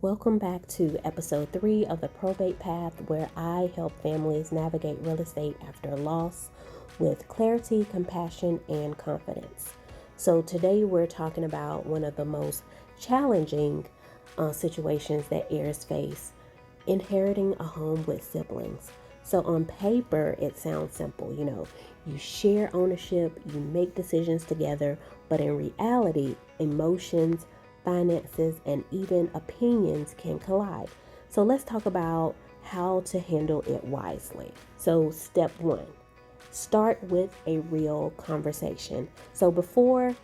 Welcome back to episode 3 of the Probate Path, where I help families navigate real estate after loss with clarity, compassion, and confidence. So today we're talking about one of the most challenging situations that heirs face: inheriting a home with siblings. So on paper, it sounds simple. You share ownership, you make decisions together, but in reality, emotions, finances, and even opinions can collide. So let's talk about how to handle it wisely. So step 1, start with a real conversation. So before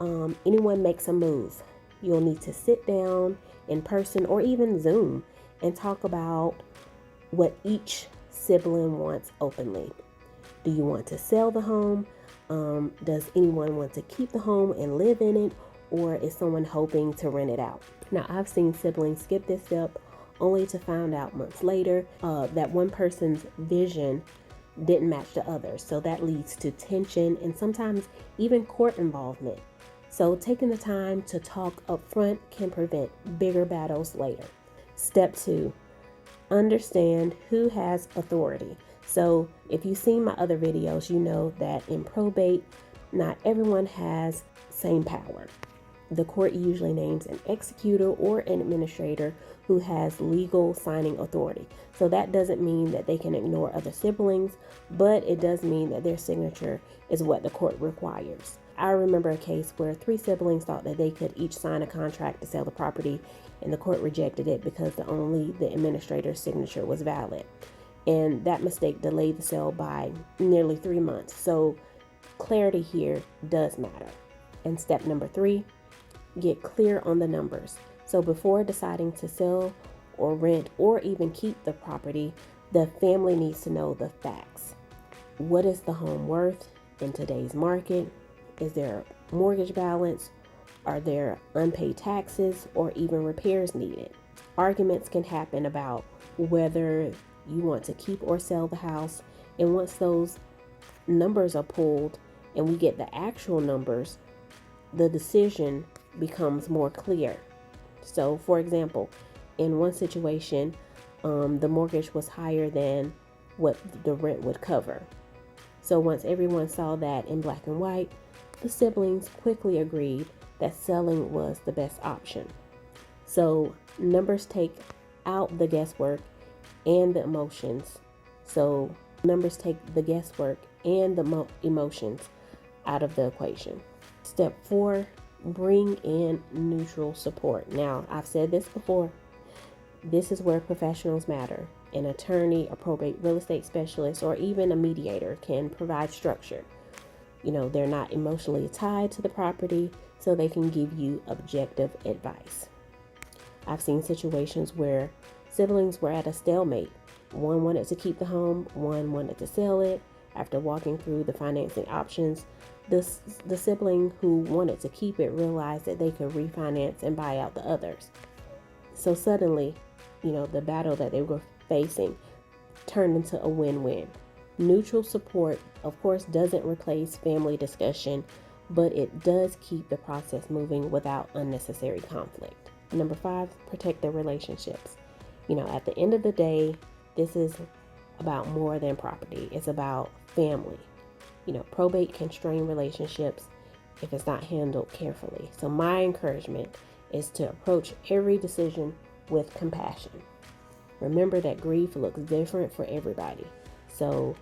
anyone makes a move, you'll need to sit down in person or even Zoom and talk about what each sibling wants openly. Do you want to sell the home? Does anyone want to keep the home and live in it? Or is someone hoping to rent it out? Now, I've seen siblings skip this step only to find out months later that one person's vision didn't match the others. So that leads to tension and sometimes even court involvement. So taking the time to talk up front can prevent bigger battles later. Step 2, understand who has authority. So if you've seen my other videos, you know that in probate, not everyone has same power. The court usually names an executor or an administrator who has legal signing authority. So that doesn't mean that they can ignore other siblings, but it does mean that their signature is what the court requires. I remember a case where 3 siblings thought that they could each sign a contract to sell the property, and the court rejected it because only the administrator's signature was valid. And that mistake delayed the sale by nearly 3 months. So clarity here does matter. And step number 3, get clear on the numbers. So before deciding to sell or rent or even keep the property, the family needs to know the facts. What is the home worth in today's market? Is there a mortgage balance? Are there unpaid taxes or even repairs needed? Arguments can happen about whether you want to keep or sell the house. And once those numbers are pulled and we get the actual numbers, the decision becomes more clear. So for example, in one situation, the mortgage was higher than what the rent would cover. So once everyone saw that in black and white, the siblings quickly agreed that selling was the best option. So numbers take out the guesswork and the emotions. So numbers take the guesswork and the emotions out of the equation. Step 4, bring in neutral support. Now, I've said this before. This is where professionals matter. An attorney, a probate real estate specialist, or even a mediator can provide structure. They're not emotionally tied to the property, so they can give you objective advice. I've seen situations where siblings were at a stalemate. One wanted to keep the home, one wanted to sell it. After walking through the financing options, the sibling who wanted to keep it realized that they could refinance and buy out the others. So suddenly, the battle that they were facing turned into a win-win. Neutral support, of course, doesn't replace family discussion, but it does keep the process moving without unnecessary conflict. Number 5, protect their relationships. At the end of the day, this is about more than property. It's about family. Probate can strain relationships if it's not handled carefully. So my encouragement is to approach every decision with compassion. Remember that grief looks different for everybody. So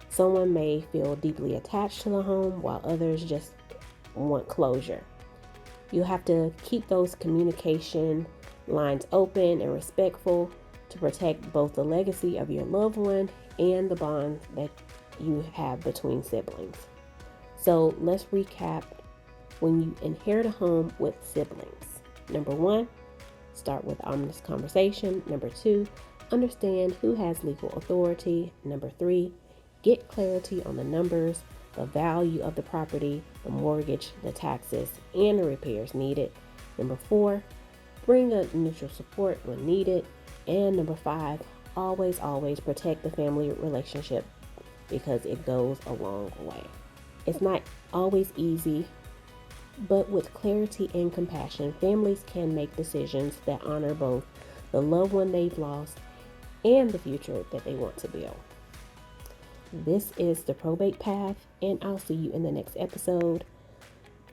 someone may feel deeply attached to the home while others just want closure. You have to keep those communication lines open and respectful to protect both the legacy of your loved one and the bond that you have between siblings. So let's recap when you inherit a home with siblings. Number 1, start with honest conversation. Number 2, understand who has legal authority. Number 3, get clarity on the numbers, the value of the property, the mortgage, the taxes, and the repairs needed. Number 4, bring a neutral support when needed. And number 5, always protect the family relationship because it goes a long way. It's not always easy, But with clarity and compassion, families can make decisions that honor both the loved one they've lost and the future that they want to build. This is the Probate Path, and I'll see you in the next episode.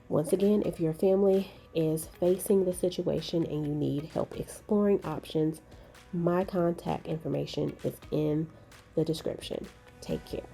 Once again, if your family is facing the situation and you need help exploring options, my contact information is in the description. Take care.